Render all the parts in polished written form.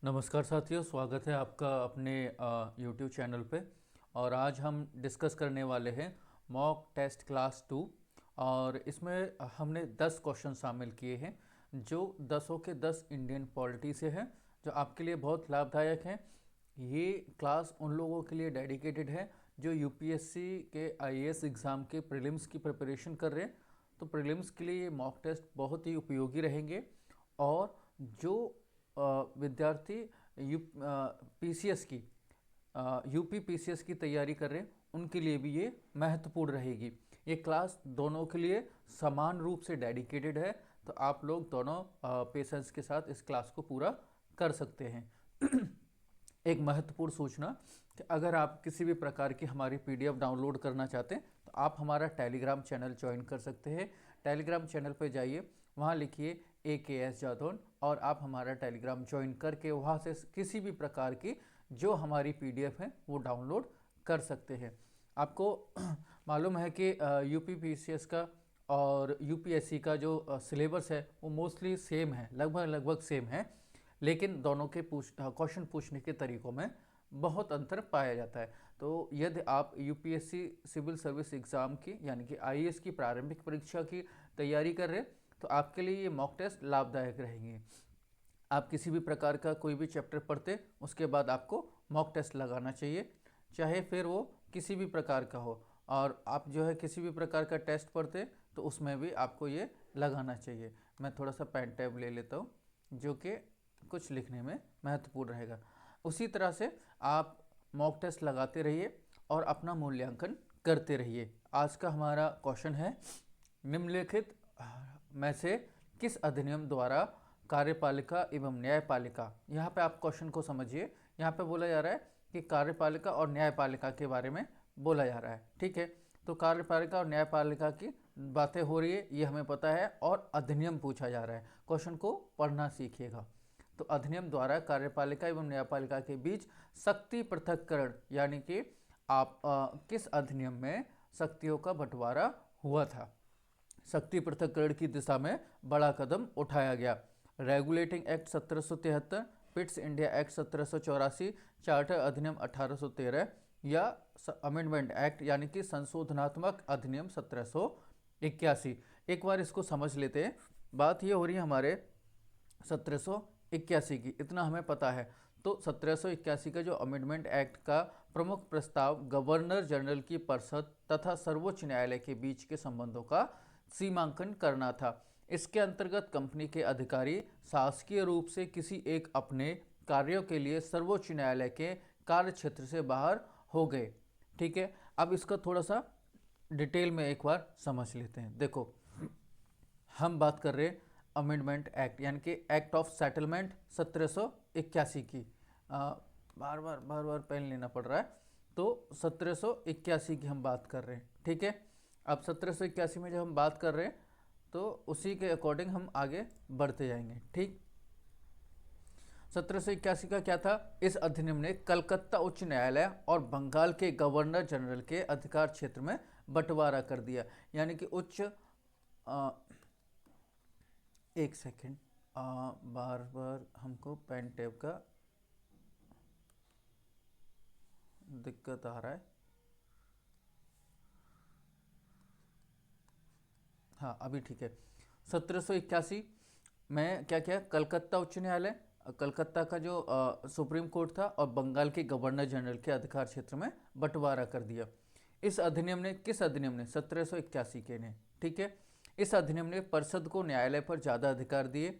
नमस्कार साथियों, स्वागत है आपका अपने YouTube चैनल पे। और आज हम डिस्कस करने वाले हैं मॉक टेस्ट क्लास 2। और इसमें हमने 10 क्वेश्चन शामिल किए हैं जो 10 के 10 इंडियन पॉलिटी से हैं, जो आपके लिए बहुत लाभदायक हैं। ये क्लास उन लोगों के लिए डेडिकेटेड है जो यूपीएससी के आईएएस एग्ज़ाम के प्रीलिम्स की प्रिपरेशन कर रहे हैं। तो प्रीलिम्स के लिए ये मॉक टेस्ट बहुत ही उपयोगी रहेंगे। और जो विद्यार्थी यू पीसीएस की यूपी पीसीएस की तैयारी कर रहे हैं उनके लिए भी ये महत्वपूर्ण रहेगी। ये क्लास दोनों के लिए समान रूप से डेडिकेटेड है, तो आप लोग दोनों पेशेंस के साथ इस क्लास को पूरा कर सकते हैं। एक महत्वपूर्ण सूचना कि अगर आप किसी भी प्रकार की हमारी पीडीएफ डाउनलोड करना चाहते हैं तो आप हमारा टेलीग्राम चैनल ज्वाइन कर सकते हैं। टेलीग्राम चैनल पर जाइए, वहाँ लिखिए AKS जादौन और आप हमारा टेलीग्राम ज्वाइन करके वहाँ से किसी भी प्रकार की जो हमारी पीडीएफ है वो डाउनलोड कर सकते हैं। आपको मालूम है कि यूपी पीसीएस का और यूपीएससी का जो सिलेबस है वो मोस्टली सेम है, लगभग सेम है, लेकिन दोनों के क्वेश्चन पूछने के तरीक़ों में बहुत अंतर पाया जाता है। तो यदि आप यूपीएससी सिविल सर्विस एग्ज़ाम की यानी कि आईएएस की प्रारंभिक परीक्षा की तैयारी कर रहे हैं तो आपके लिए ये मॉक टेस्ट लाभदायक रहेंगे। आप किसी भी प्रकार का कोई भी चैप्टर पढ़ते उसके बाद आपको मॉक टेस्ट लगाना चाहिए, चाहे फिर वो किसी भी प्रकार का हो। और आप जो है किसी भी प्रकार का टेस्ट पढ़ते तो उसमें भी आपको ये लगाना चाहिए। मैं थोड़ा सा पेन टैब ले लेता हूँ जो कि कुछ लिखने में महत्वपूर्ण रहेगा। उसी तरह से आप मॉक टेस्ट लगाते रहिए और अपना मूल्यांकन करते रहिए। आज का हमारा क्वेश्चन है, निम्नलिखित में से किस अधिनियम द्वारा कार्यपालिका एवं न्यायपालिका, यहाँ पे आप क्वेश्चन को समझिए। यहाँ पे बोला जा रहा है कि कार्यपालिका और न्यायपालिका के बारे में बोला जा रहा है, ठीक है। तो कार्यपालिका और न्यायपालिका की बातें हो रही है, ये हमें पता है, और अधिनियम पूछा जा रहा है। क्वेश्चन को पढ़ना सीखिएगा। तो अधिनियम द्वारा कार्यपालिका एवं न्यायपालिका के बीच शक्ति पृथक्करण, यानी कि आप किस अधिनियम में शक्तियों का बंटवारा हुआ था। शक्ति पृथक्करण की दिशा में बड़ा कदम उठाया गया। Regulating act 1773, Pitt's India act 1784, charter अधिनियम 1813 या अमेंडमेंट एक्ट यानी कि संशोधनात्मक अधिनियम 1781। एक बार इसको समझ लेते हैं। बात ये हो रही है हमारे 1781 की, इतना हमें पता है। तो 1781 का जो अमेंडमेंट एक्ट का प्रमुख प्रस्ताव गवर्नर जनरल की परिषद तथा सर्वोच्च न्यायालय के बीच के संबंधों का सीमांकन करना था। इसके अंतर्गत कंपनी के अधिकारी शासकीय रूप से किसी एक अपने कार्यों के लिए सर्वोच्च न्यायालय के कार्य क्षेत्र से बाहर हो गए, ठीक है। अब इसका थोड़ा सा डिटेल में एक बार समझ लेते हैं। देखो, हम बात कर रहे हैं अमेंडमेंट एक्ट यानी कि एक्ट ऑफ सेटलमेंट 1781 की। बार बार पेन लेना पड़ रहा है। तो 1781 की हम बात कर रहे हैं, ठीक है। अब 1781 में जब हम बात कर रहे हैं तो उसी के अकॉर्डिंग हम आगे बढ़ते जाएंगे, ठीक। 1781 का क्या था? इस अधिनियम ने कलकत्ता उच्च न्यायालय और बंगाल के गवर्नर जनरल के अधिकार क्षेत्र में बंटवारा कर दिया। यानी कि एक सेकेंड, बार बार हमको पेन टेप का दिक्कत आ रहा है। हाँ, अभी ठीक है। 1781 में क्या किया? कलकत्ता उच्च न्यायालय, कलकत्ता का जो सुप्रीम कोर्ट था, और बंगाल के गवर्नर जनरल के अधिकार क्षेत्र में बंटवारा कर दिया। इस अधिनियम ने, किस अधिनियम ने? 1781 के ने, ठीक है। इस अधिनियम ने परिषद को न्यायालय पर ज़्यादा अधिकार दिए।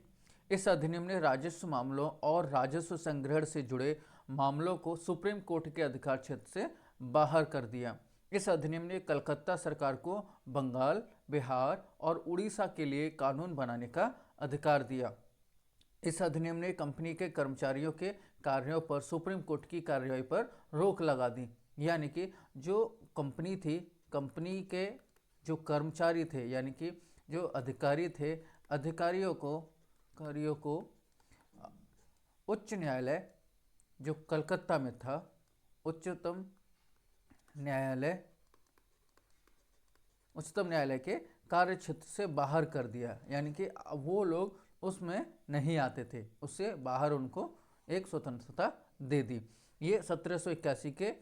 इस अधिनियम ने राजस्व मामलों और राजस्व संग्रहण से जुड़े मामलों को सुप्रीम कोर्ट के अधिकार क्षेत्र से बाहर कर दिया। इस अधिनियम ने कलकत्ता सरकार को बंगाल, बिहार और उड़ीसा के लिए कानून बनाने का अधिकार दिया। इस अधिनियम ने कंपनी के कर्मचारियों के कार्यों पर सुप्रीम कोर्ट की कार्यवाही पर रोक लगा दी। यानी कि जो कंपनी थी, कंपनी के जो कर्मचारी थे यानी कि जो अधिकारी थे, अधिकारियों को उच्च न्यायालय जो कलकत्ता में था, उच्चतम न्यायालय के कार्य क्षेत्र से बाहर कर दिया। यानी कि वो लोग उसमें नहीं आते थे, उससे बाहर उनको एक स्वतंत्रता दे दी। ये 1781 के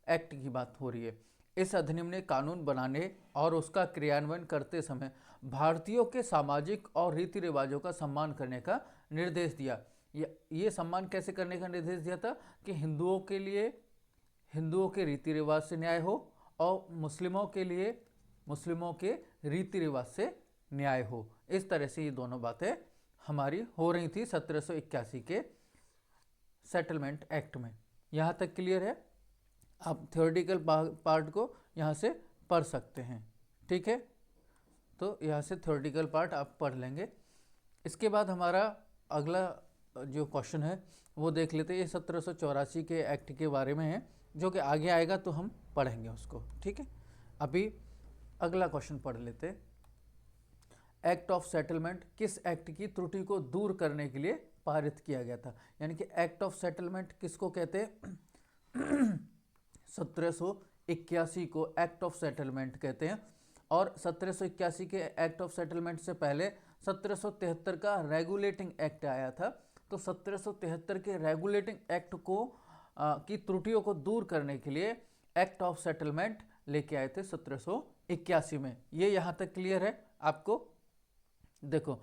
एक्ट की बात हो रही है। इस अधिनियम ने कानून बनाने और उसका क्रियान्वयन करते समय भारतीयों के सामाजिक और रीति रिवाजों का सम्मान करने का निर्देश दिया। ये सम्मान कैसे करने का निर्देश दिया था कि हिंदुओं के लिए हिंदुओं के रीति रिवाज से न्याय हो और मुस्लिमों के लिए मुस्लिमों के रीति रिवाज से न्याय हो। इस तरह से ये दोनों बातें हमारी हो रही थी 1781 के सेटलमेंट एक्ट में। यहाँ तक क्लियर है? आप थ्योरेटिकल पार्ट को यहाँ से पढ़ सकते हैं, ठीक है। तो यहाँ से थ्योरेटिकल पार्ट आप पढ़ लेंगे। इसके बाद हमारा अगला जो क्वेश्चन है वो देख लेते हैं। ये 1784 के एक्ट के बारे में है, जो कि आगे आएगा तो हम पढ़ेंगे उसको, ठीक है। अभी अगला क्वेश्चन पढ़ लेते। एक्ट ऑफ सेटलमेंट किस एक्ट की त्रुटि को दूर करने के लिए पारित किया गया था? यानी कि एक्ट ऑफ सेटलमेंट किसको कहते हैं? 1781 को एक्ट ऑफ सेटलमेंट कहते हैं। और 1781 के एक्ट ऑफ सेटलमेंट से पहले 1773 का रेगुलेटिंग एक्ट आया था। तो 1773 के रेगुलेटिंग एक्ट को की त्रुटियों को दूर करने के लिए एक्ट ऑफ सेटलमेंट लेके आए थे 1781 में। ये यहाँ तक क्लियर है आपको? देखो,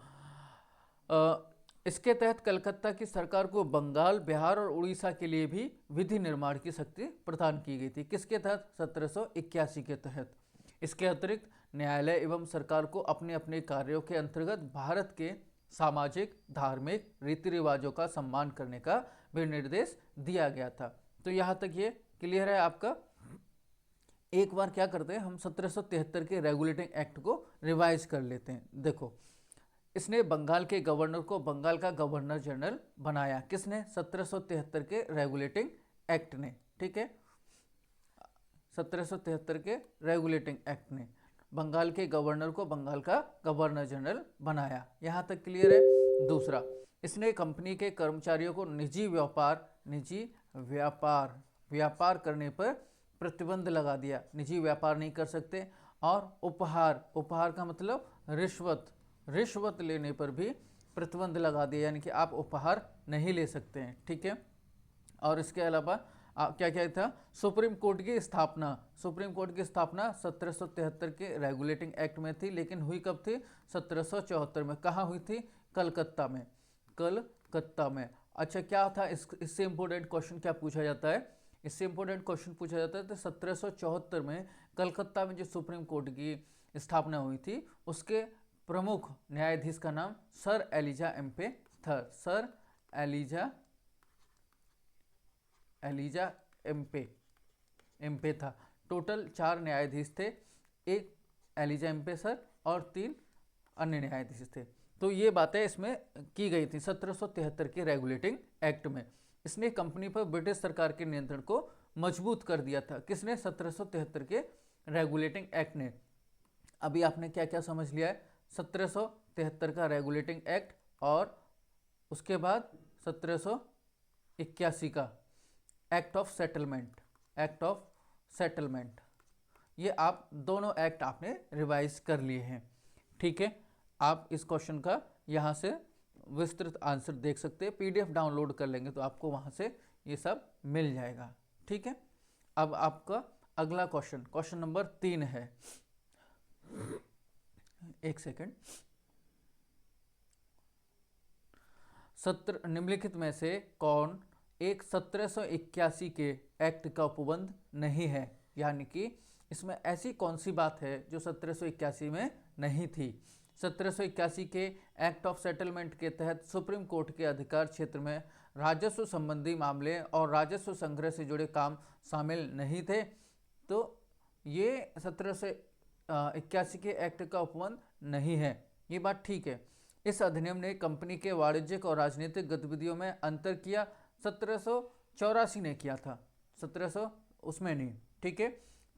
इसके तहत कलकत्ता की सरकार को बंगाल, बिहार और उड़ीसा के लिए भी विधि निर्माण की शक्ति प्रदान की गई थी। किसके तहत? 1781 के तहत। इसके अतिरिक्त न्यायालय एवं सरकार को अपने अपने कार्यों के अंतर्गत भारत के सामाजिक, धार्मिक रीति रिवाजों का सम्मान करने का भी निर्देश दिया गया था। तो यहाँ तक ये क्लियर है आपका? एक बार क्या करते हैं हम 1773 के रेगुलेटिंग एक्ट को रिवाइज कर लेते हैं। देखो, इसने बंगाल के गवर्नर को बंगाल का गवर्नर जनरल बनाया। किसने? 1773 के रेगुलेटिंग एक्ट ने, ठीक है। 1773 के रेगुलेटिंग एक्ट ने बंगाल के गवर्नर को बंगाल का गवर्नर जनरल बनाया। यहाँ तक क्लियर है? दूसरा, इसने कंपनी के कर्मचारियों को निजी व्यापार करने पर प्रतिबंध लगा दिया। निजी व्यापार नहीं कर सकते। और उपहार का मतलब रिश्वत लेने पर भी प्रतिबंध लगा दिया, यानी कि आप उपहार नहीं ले सकते हैं, ठीक है। और इसके अलावा क्या क्या था? सुप्रीम कोर्ट की स्थापना 1773 के रेगुलेटिंग एक्ट में थी, लेकिन हुई कब थी? 1774 में। कहाँ हुई थी? कलकत्ता में। अच्छा, क्या था इससे इम्पोर्टेंट क्वेश्चन क्या पूछा जाता है? इससे इम्पोर्टेंट क्वेश्चन पूछा जाता है तो 1774 में कलकत्ता में जो सुप्रीम कोर्ट की स्थापना हुई थी, उसके प्रमुख न्यायाधीश का नाम सर एलिजा एम्पे था। सर एलिजा एम्पे था। टोटल 4 न्यायाधीश थे, एक एलिजा एम्पे सर और 3 अन्य न्यायाधीश थे। तो ये बातें इसमें की गई थी 1773 के रेगुलेटिंग एक्ट में। इसने कंपनी पर ब्रिटिश सरकार के नियंत्रण को मजबूत कर दिया था। किसने? 1773 के रेगुलेटिंग एक्ट ने। अभी आपने क्या क्या समझ लिया है? 1773 का रेगुलेटिंग एक्ट और उसके बाद 1781 का एक्ट ऑफ सेटलमेंट। ये आप दोनों एक्ट आपने रिवाइज कर लिए हैं, ठीक है। आप इस क्वेश्चन का यहाँ से विस्तृत आंसर देख सकते हैं। PDF डाउनलोड कर लेंगे तो आपको वहाँ से ये सब मिल जाएगा, ठीक है। अब आपका अगला क्वेश्चन नंबर 3 है। एक सेकेंड। निम्नलिखित में से कौन एक 1781 के एक्ट का उपबंध नहीं है? यानी कि इसमें ऐसी कौन सी बात है जो 1781 में नहीं थी? 1781 के एक्ट ऑफ सेटलमेंट के तहत सुप्रीम कोर्ट के अधिकार क्षेत्र में राजस्व संबंधी मामले और राजस्व संग्रह से जुड़े काम शामिल नहीं थे। तो ये 1781 के एक्ट का उपबंध नहीं है, ये बात ठीक है। इस अधिनियम ने कंपनी के वाणिज्यिक और राजनीतिक गतिविधियों में अंतर किया। 1784 ने किया था, 1700 उसमें नहीं, ठीक है।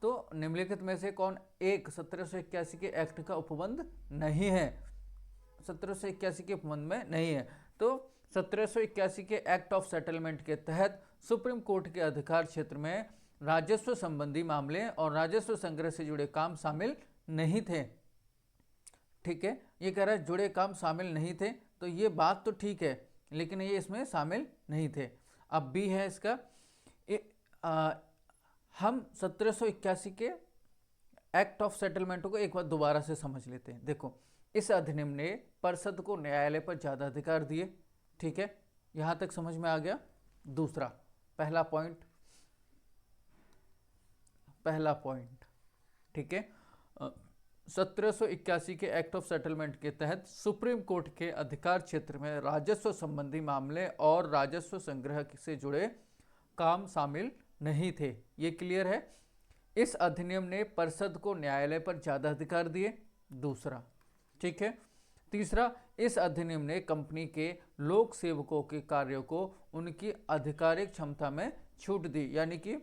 तो निम्नलिखित में से कौन एक 1781 के एक्ट का उपबंध नहीं है? 1781 के उपबंध में नहीं है। तो 1781 के एक्ट ऑफ सेटलमेंट के तहत सुप्रीम कोर्ट के अधिकार क्षेत्र में राजस्व संबंधी मामले और राजस्व संग्रह से जुड़े काम शामिल नहीं थे, ठीक है। ये कह रहा है जुड़े काम शामिल नहीं थे, तो ये बात तो ठीक है, लेकिन ये इसमें शामिल नहीं थे। अब बी है इसका, हम 1781 के एक्ट ऑफ सेटलमेंट को एक बार दोबारा से समझ लेते हैं। देखो, इस अधिनियम ने परिषद को न्यायालय पर ज़्यादा अधिकार दिए, ठीक है, यहाँ तक समझ में आ गया। दूसरा, पहला पॉइंट, ठीक है, 1781 के एक्ट ऑफ सेटलमेंट के तहत सुप्रीम कोर्ट के अधिकार क्षेत्र में राजस्व संबंधी मामले और राजस्व संग्रह से जुड़े काम शामिल नहीं थे। ये क्लियर है। इस अधिनियम ने परिषद को न्यायालय पर ज़्यादा अधिकार दिए, दूसरा, ठीक है। तीसरा, इस अधिनियम ने कंपनी के लोक सेवकों के कार्यों को उनकी आधिकारिक क्षमता में छूट दी, यानी कि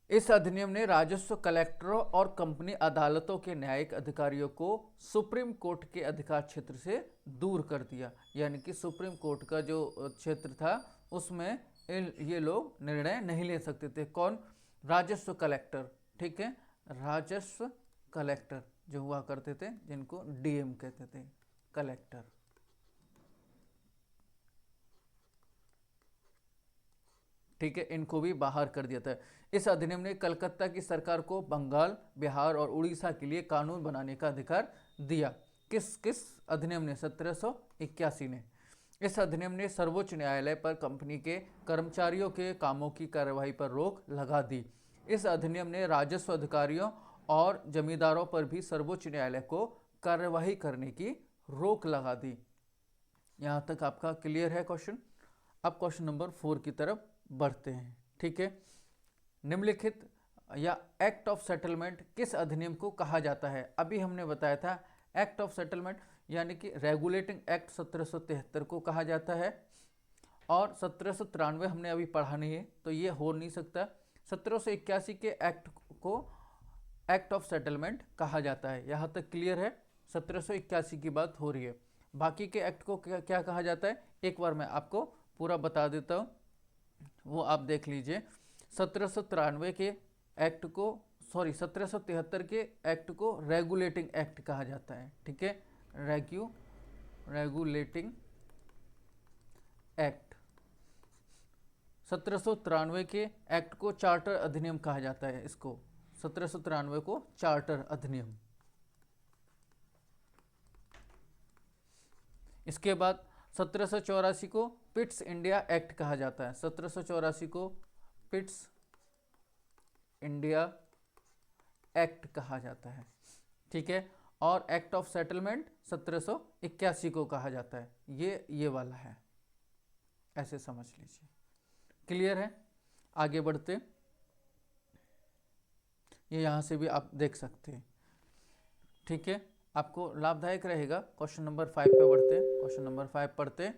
इस अधिनियम ने राजस्व कलेक्टरों और कंपनी अदालतों के न्यायिक अधिकारियों को सुप्रीम कोर्ट के अधिकार क्षेत्र से दूर कर दिया। यानी कि सुप्रीम कोर्ट का जो क्षेत्र था उसमें ये लोग निर्णय नहीं ले सकते थे। कौन? राजस्व कलेक्टर, ठीक है, राजस्व कलेक्टर जो हुआ करते थे, जिनको डीएम कहते थे, कलेक्टर। ठीक है, इनको भी बाहर कर दिया था। इस अधिनियम ने कलकत्ता की सरकार को बंगाल, बिहार और उड़ीसा के लिए कानून बनाने का अधिकार दिया। किस अधिनियम ने? 1781 ने। इस अधिनियम ने सर्वोच्च न्यायालय पर कंपनी के कर्मचारियों के कामों की कार्यवाही पर रोक लगा दी। इस अधिनियम ने राजस्व अधिकारियों और जमींदारों पर भी सर्वोच्च न्यायालय को कार्यवाही करने की रोक लगा दी। यहाँ तक आपका क्लियर है क्वेश्चन। अब क्वेश्चन नंबर 4 की तरफ बढ़ते हैं, ठीक है। निम्नलिखित या एक्ट ऑफ सेटलमेंट किस अधिनियम को कहा जाता है? अभी हमने बताया था एक्ट ऑफ सेटलमेंट यानी कि रेगुलेटिंग एक्ट 1773 को कहा जाता है, और 1793 हमने अभी पढ़ा नहीं है तो ये हो नहीं सकता। 1781 के एक्ट को एक्ट ऑफ सेटलमेंट कहा जाता है। यहाँ तक क्लियर है। 1781 की बात हो रही है। बाकी के एक्ट को क्या कहा जाता है, एक बार मैं आपको पूरा बता देता हूँ, वो आप देख लीजिए। 1793 के एक्ट को 1773 के एक्ट को रेगुलेटिंग एक्ट कहा जाता है, ठीक है, रेगुलेटिंग एक्ट। 1793 के एक्ट को चार्टर अधिनियम कहा जाता है। इसको 1793 को चार्टर अधिनियम। इसके बाद 1784 को पिट्स इंडिया एक्ट कहा जाता है। 1784 को पिट्स इंडिया एक्ट कहा जाता है, ठीक है। और एक्ट ऑफ सेटलमेंट 1781 को कहा जाता है। ये वाला है, ऐसे समझ लीजिए। क्लियर है? आगे बढ़ते, ये यहाँ से भी आप देख सकते हैं, ठीक है, आपको लाभदायक रहेगा। क्वेश्चन नंबर 5 पे बढ़ते। क्वेश्चन नंबर 5 पढ़ते।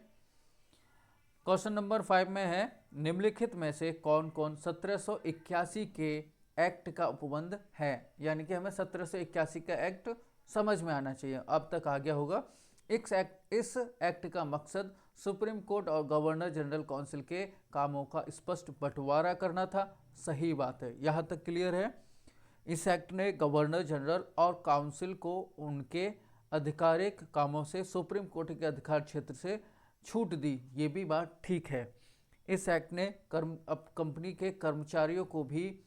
क्वेश्चन नंबर 5 में है, निम्नलिखित में से कौन कौन 1781 के एक्ट का उपबंध है? यानी कि हमें 1781 का एक्ट समझ में आना चाहिए, अब तक आ गया होगा। इस एक्ट का मकसद सुप्रीम कोर्ट और गवर्नर जनरल काउंसिल के कामों का स्पष्ट बंटवारा करना था। सही बात है, यहाँ तक क्लियर है। इस एक्ट ने गवर्नर जनरल और काउंसिल को उनके आधिकारिक कामों से सुप्रीम कोर्ट के अधिकार क्षेत्र से छूट दी। ये भी बात ठीक है। इस एक्ट ने कंपनी के कर्मचारियों को भी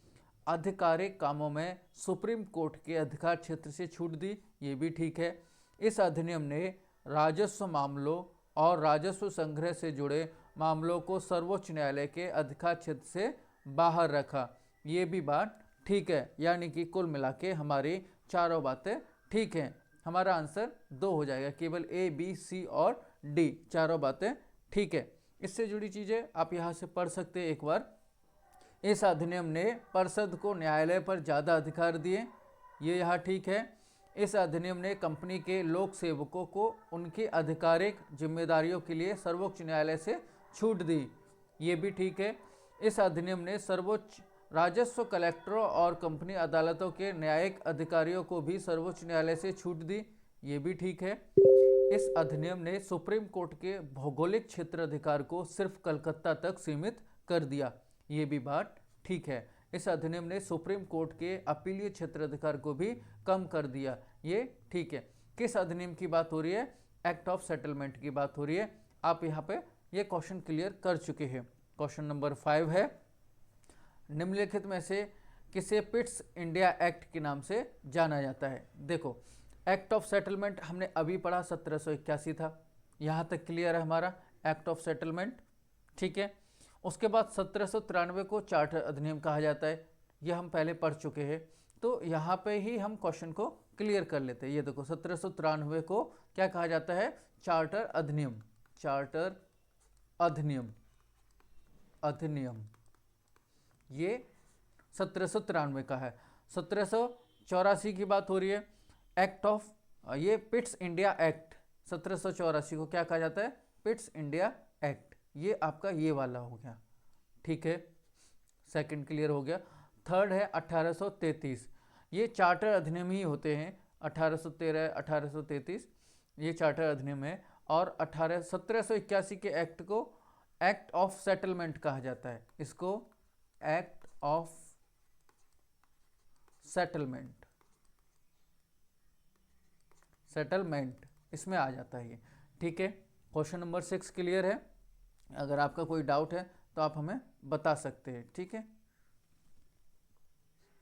आधिकारिक कामों में सुप्रीम कोर्ट के अधिकार क्षेत्र से छूट दी। ये भी ठीक है। इस अधिनियम ने राजस्व मामलों और राजस्व संग्रह से जुड़े मामलों को सर्वोच्च न्यायालय के अधिकार क्षेत्र से बाहर रखा। ये भी बात ठीक है। यानी कि कुल मिला के हमारी चारों बातें ठीक हैं। हमारा आंसर 2 हो जाएगा। केवल A, B, C और D चारों बातें ठीक है। इससे जुड़ी चीज़ें आप यहाँ से पढ़ सकते हैं एक बार। इस अधिनियम ने परिषद को न्यायालय पर ज़्यादा अधिकार दिए, ये यहाँ ठीक है। इस अधिनियम ने कंपनी के लोक सेवकों को उनकी आधिकारिक जिम्मेदारियों के लिए सर्वोच्च न्यायालय से छूट दी, ये भी ठीक है। इस अधिनियम ने सर्वोच्च राजस्व कलेक्टरों और कंपनी अदालतों के न्यायिक अधिकारियों को भी सर्वोच्च न्यायालय से छूट दी, ये भी ठीक है। इस अधिनियम ने सुप्रीम कोर्ट के भौगोलिक क्षेत्र अधिकार को सिर्फ कलकत्ता तक सीमित कर दिया, ये भी बात ठीक है। इस अधिनियम ने सुप्रीम कोर्ट के अपीलीय क्षेत्र अधिकार को भी कम कर दिया, ये ठीक है। किस अधिनियम की बात हो रही है? एक्ट ऑफ सेटलमेंट की बात हो रही है। आप यहाँ पे ये क्वेश्चन क्लियर कर चुके हैं। क्वेश्चन नंबर 5 है, निम्नलिखित में से किसे पिट्स इंडिया एक्ट के नाम से जाना जाता है। देखो, एक्ट ऑफ सेटलमेंट हमने अभी पढ़ा, 1781 था, यहाँ तक क्लियर है हमारा एक्ट ऑफ सेटलमेंट, ठीक है। उसके बाद 1793 को चार्टर अधिनियम कहा जाता है, ये हम पहले पढ़ चुके हैं, तो यहाँ पे ही हम क्वेश्चन को क्लियर कर लेते हैं। ये देखो 1793 को क्या कहा जाता है, चार्टर अधिनियम, चार्टर अधिनियम, अधिनियम ये 1793 का है। 1784 की बात हो रही है, एक्ट ऑफ, ये पिट्स इंडिया एक्ट, 1784 को क्या कहा जाता है, पिट्स इंडिया एक्ट, ये आपका ये वाला हो गया, ठीक है। सेकंड क्लियर हो गया। थर्ड है 1833, ये चार्टर अधिनियम ही होते हैं, 1813 1833 ये चार्टर अधिनियम है। और 1781 के एक्ट को एक्ट ऑफ सेटलमेंट कहा जाता है, इसको एक्ट ऑफ सेटलमेंट, सेटलमेंट इसमें आ जाता है ये, ठीक है। क्वेश्चन नंबर 6 क्लियर है, अगर आपका कोई डाउट है तो आप हमें बता सकते हैं, ठीक है,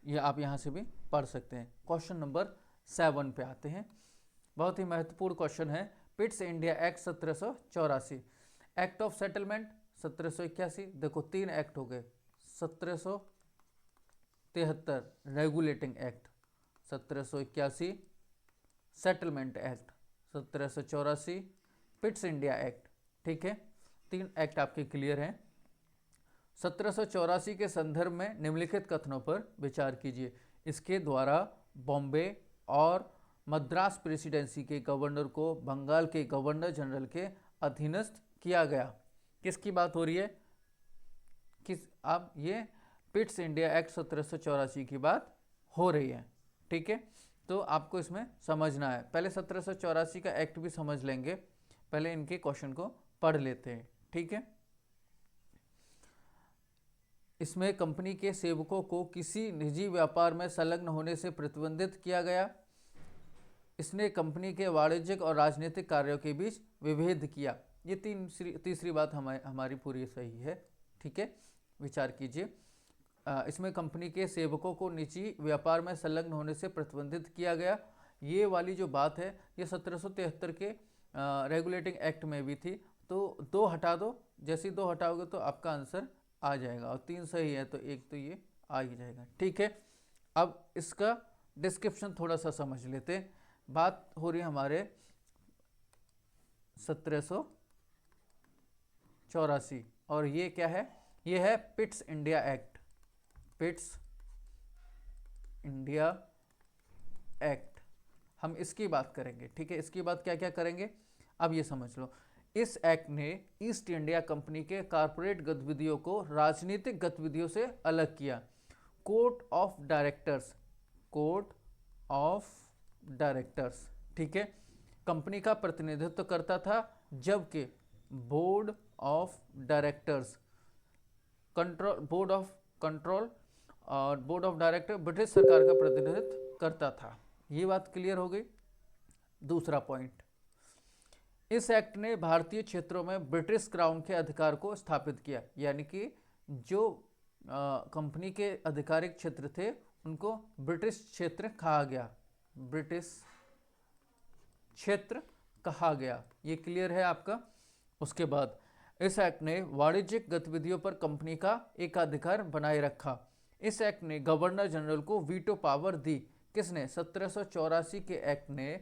ये आप यहाँ से भी पढ़ सकते हैं। क्वेश्चन नंबर 7 पे आते हैं, बहुत ही महत्वपूर्ण क्वेश्चन है, Pitt's India act 1784, act of settlement 1781, देखो 3 एक्ट हो गए, 1773 regulating act, 1781 settlement act, 1784 Pitt's India act, ठीक है, 3 एक्ट आपके क्लियर हैं। 1784 के संदर्भ में निम्नलिखित कथनों पर विचार कीजिए। इसके द्वारा बॉम्बे और मद्रास प्रेसिडेंसी के गवर्नर को बंगाल के गवर्नर जनरल के अधीनस्थ किया गया। किसकी बात हो रही है, किस, अब ये पिट्स इंडिया एक्ट 1784 की बात हो रही है, ठीक है। तो आपको इसमें समझना है, पहले 1784 का एक्ट भी समझ लेंगे, पहले इनके क्वेश्चन को पढ़ लेते हैं, ठीक है। इसमें कंपनी के सेवकों को किसी निजी व्यापार में संलग्न होने से प्रतिबंधित किया गया। इसने कंपनी के वाणिज्यिक और राजनीतिक कार्यों के बीच विभेद किया। ये तीसरी बात हमारी पूरी सही है, ठीक है, विचार कीजिए। इसमें कंपनी के सेवकों को निजी व्यापार में संलग्न होने से प्रतिबंधित किया गया, ये वाली जो बात है ये 1773 के रेगुलेटिंग एक्ट में भी थी, तो 2 हटा दो, जैसे 2 हटाओगे तो आपका आंसर आ जाएगा, और 3 सही है तो 1 तो ये आ ही जाएगा, ठीक है। अब इसका डिस्क्रिप्शन थोड़ा सा समझ लेते हैं। बात हो रही है हमारे 1784, और ये क्या है, ये है Pitt's India act, Pitt's India act, हम इसकी बात करेंगे, ठीक है। इसकी बात क्या क्या करेंगे अब ये समझ लो। इस एक्ट ने ईस्ट इंडिया कंपनी के कारपोरेट गतिविधियों को राजनीतिक गतिविधियों से अलग किया। Court of directors, court of directors, ठीक है, कंपनी का प्रतिनिधित्व करता था, जबकि board of directors, board of director British सरकार का प्रतिनिधित्व करता था। ये बात क्लियर हो गई। दूसरा पॉइंट, इस एक्ट ने भारतीय क्षेत्रों में ब्रिटिश क्राउन के अधिकार को स्थापित किया, यानी कि जो कंपनी के आधिकारिक क्षेत्र थे उनको ब्रिटिश क्षेत्र कहा गया, ब्रिटिश क्षेत्र कहा गया, ये क्लियर है आपका। उसके बाद इस एक्ट ने वाणिज्यिक गतिविधियों पर कंपनी का एकाधिकार बनाए रखा। इस एक्ट ने गवर्नर जनरल को वीटो पावर दी। किसने, 1784 के एक्ट ने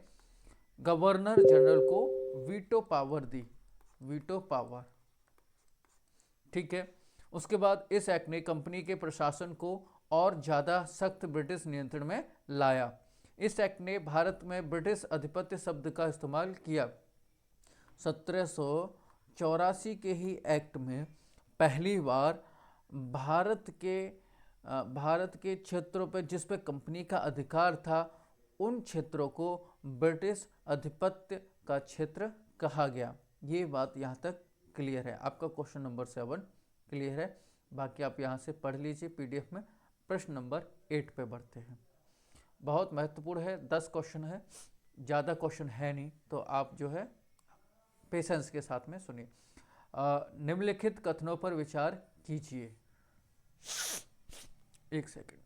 गवर्नर जनरल को वीटो पावर दी, वीटो पावर, ठीक है। उसके बाद इस एक्ट ने कंपनी के प्रशासन को और ज़्यादा सख्त ब्रिटिश नियंत्रण में लाया। इस एक्ट ने भारत में ब्रिटिश आधिपत्य शब्द का इस्तेमाल किया। 1784 के ही एक्ट में पहली बार भारत के क्षेत्रों पर जिस पे कंपनी का अधिकार था उन क्षेत्रों को ब्रिटिश आधिपत्य का क्षेत्र कहा गया। ये बात यहाँ तक क्लियर है। आपका क्वेश्चन नंबर 7 क्लियर है, बाकी आप यहाँ से पढ़ लीजिए पीडीएफ में। प्रश्न नंबर 8 पे बढ़ते हैं, बहुत महत्वपूर्ण है, 10 क्वेश्चन है, ज़्यादा क्वेश्चन है नहीं, तो आप जो है पेशेंस के साथ में सुनिए। निम्नलिखित कथनों पर विचार कीजिए। एक सेकंड।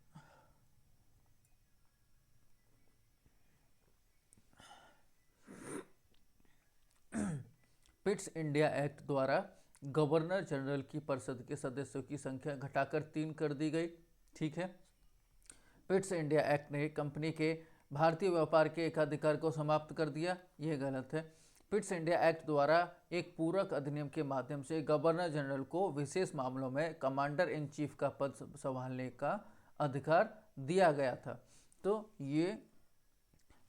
पिट्स इंडिया एक्ट द्वारा गवर्नर जनरल की परिषद के सदस्यों की संख्या घटाकर 3 कर दी गई। ठीक है। पिट्स इंडिया एक्ट ने कंपनी के भारतीय व्यापार के एकाधिकार को समाप्त कर दिया, यह गलत है। पिट्स इंडिया एक्ट द्वारा एक पूरक अधिनियम के माध्यम से गवर्नर जनरल को विशेष मामलों में कमांडर इन चीफ का पद संभालने का अधिकार दिया गया था। तो ये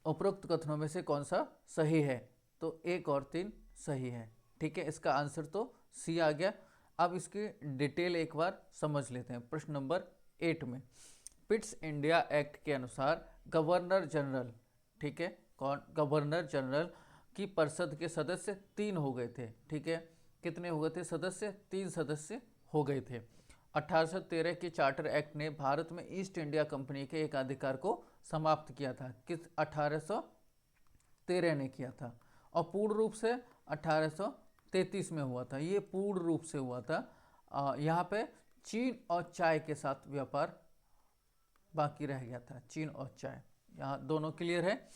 उपरोक्त कथनों में से कौन सा सही है? तो 1 और 3 सही है। ठीक है, इसका आंसर तो सी आ गया। अब इसकी डिटेल एक बार समझ लेते हैं। प्रश्न नंबर 8 में पिट्स इंडिया एक्ट के अनुसार गवर्नर जनरल, ठीक है, कौन? गवर्नर जनरल की परिषद के सदस्य 3 हो गए थे। ठीक है, कितने हो गए थे सदस्य? 3 सदस्य हो गए थे। 1813 के चार्टर एक्ट ने भारत में ईस्ट इंडिया कंपनी के एकाधिकार को समाप्त किया था। किस 1813 ने किया था, और पूर्ण रूप से 1833 में हुआ था। ये पूर्ण रूप से हुआ था। यहाँ पे चीन और चाय के साथ व्यापार बाकी रह गया था, चीन और चाय। यहाँ दोनों क्लियर है।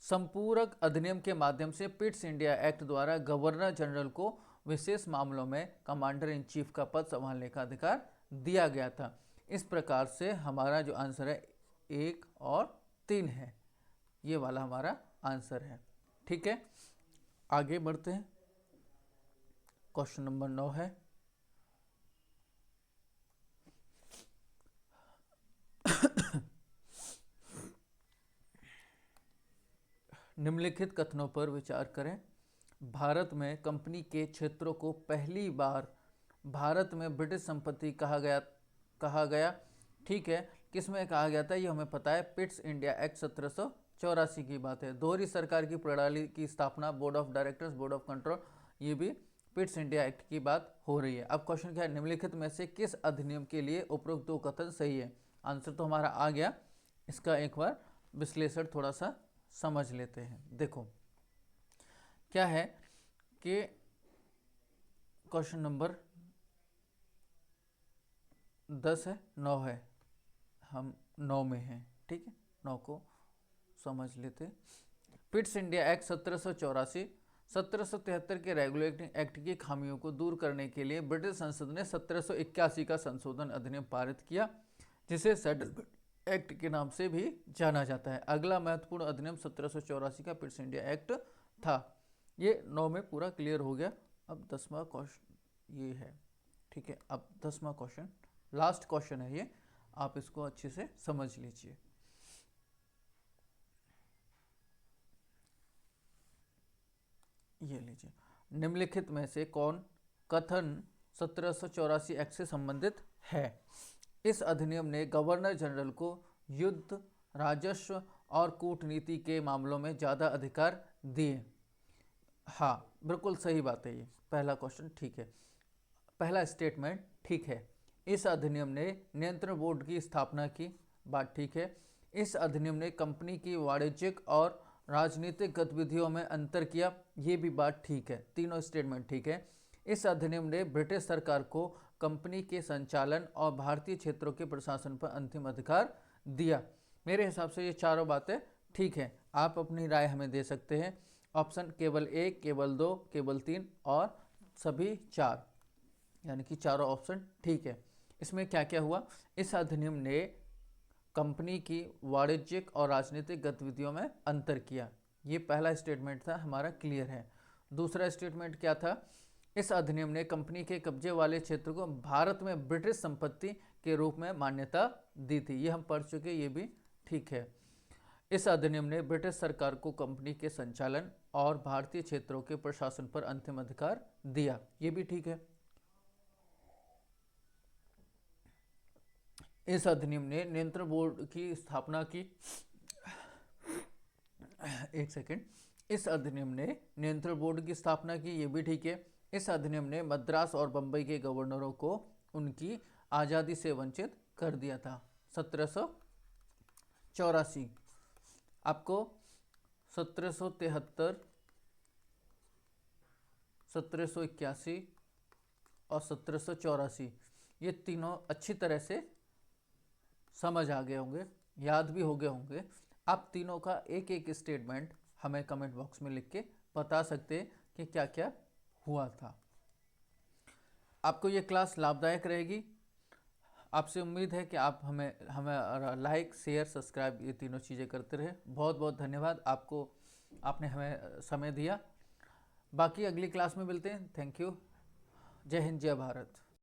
संपूरक अधिनियम के माध्यम से पिट्स इंडिया एक्ट द्वारा गवर्नर जनरल को विशेष मामलों में कमांडर इन चीफ का पद संभालने का अधिकार दिया गया था। इस प्रकार से हमारा जो आंसर है 1 और 3 है, ये वाला हमारा आंसर है। ठीक है, आगे बढ़ते हैं। क्वेश्चन नंबर 9 है, निम्नलिखित कथनों पर विचार करें। भारत में कंपनी के क्षेत्रों को पहली बार भारत में ब्रिटिश संपत्ति कहा गया। ठीक है, किस में कहा गया था ये हमें पता है। पिट्स इंडिया एक्ट 1784 की बात है। दोहरी सरकार की प्रणाली की स्थापना, board of directors, board of control, ये भी पिट्स इंडिया एक्ट की बात हो रही है। अब क्वेश्चन क्या है? निम्नलिखित में से किस अधिनियम के लिए उपरोक्त 2 कथन सही है? आंसर तो हमारा आ गया। इसका एक बार विश्लेषण थोड़ा सा समझ लेते हैं। देखो क्या है कि क्वेश्चन नंबर 10 है, 9 है, हम 9 में हैं। ठीक है, 9 को समझ लेते। पिट्स इंडिया एक्ट 1773 के रेगुलेटिंग एक्ट की खामियों को दूर करने के लिए ब्रिटिश संसद ने 1781 का संशोधन अधिनियम पारित किया, जिसे सेटलमेंट एक्ट के नाम से भी जाना जाता है। अगला महत्वपूर्ण अधिनियम 1784 का पिट्स इंडिया एक्ट था। ये 9 में पूरा क्लियर हो गया। अब 10वां क्वेश्चन ये है। ठीक है, अब 10वां क्वेश्चन लास्ट क्वेश्चन है ये, आप इसको अच्छे से समझ लीजिए। ये लीजिए, निम्नलिखित में से कौन कथन 1784 एक्ट से संबंधित है? इस अधिनियम ने गवर्नर जनरल को युद्ध, राजस्व और कूटनीति के मामलों में ज़्यादा अधिकार दिए। हाँ, बिल्कुल सही बात है ये। पहला क्वेश्चन ठीक है, पहला स्टेटमेंट ठीक है। इस अधिनियम ने नियंत्रण बोर्ड की स्थापना की, बात ठीक है। इस अधिनियम ने कंपनी की वाणिज्यिक और राजनीतिक गतिविधियों में अंतर किया, ये भी बात ठीक है। तीनों स्टेटमेंट ठीक है। इस अधिनियम ने ब्रिटिश सरकार को कंपनी के संचालन और भारतीय क्षेत्रों के प्रशासन पर अंतिम अधिकार दिया। मेरे हिसाब से ये चारों बातें ठीक है। आप अपनी राय हमें दे सकते हैं। ऑप्शन केवल 1, केवल 2, केवल 3 और सभी 4, यानी कि चारों ऑप्शन ठीक है। इसमें क्या क्या हुआ? इस अधिनियम ने कंपनी की वाणिज्यिक और राजनीतिक गतिविधियों में अंतर किया, ये पहला स्टेटमेंट था हमारा, क्लियर है। दूसरा स्टेटमेंट क्या था? इस अधिनियम ने कंपनी के कब्जे वाले क्षेत्र को भारत में ब्रिटिश संपत्ति के रूप में मान्यता दी थी, ये हम पढ़ चुके, ये भी ठीक है। इस अधिनियम ने ब्रिटिश सरकार को कंपनी के संचालन और भारतीय क्षेत्रों के प्रशासन पर अंतिम अधिकार दिया, ये भी ठीक है। इस अधिनियम ने नियंत्रण बोर्ड की स्थापना की। एक सेकेंड, इस अधिनियम ने नियंत्रण बोर्ड की स्थापना की, ये भी ठीक है। इस अधिनियम ने मद्रास और बंबई के गवर्नरों को उनकी आज़ादी से वंचित कर दिया था। 1784, आपको 1773 1781 और 1784, ये तीनों अच्छी तरह से समझ आ गए होंगे, याद भी हो गए होंगे। आप तीनों का एक एक स्टेटमेंट हमें कमेंट बॉक्स में लिख के बता सकते हैं कि क्या क्या हुआ था। आपको ये क्लास लाभदायक रहेगी। आपसे उम्मीद है कि आप हमें हमें लाइक, शेयर, सब्सक्राइब ये तीनों चीज़ें करते रहे। बहुत बहुत धन्यवाद आपको, आपने हमें समय दिया। बाकी अगली क्लास में मिलते हैं। Thank you. जय हिंद, जय भारत।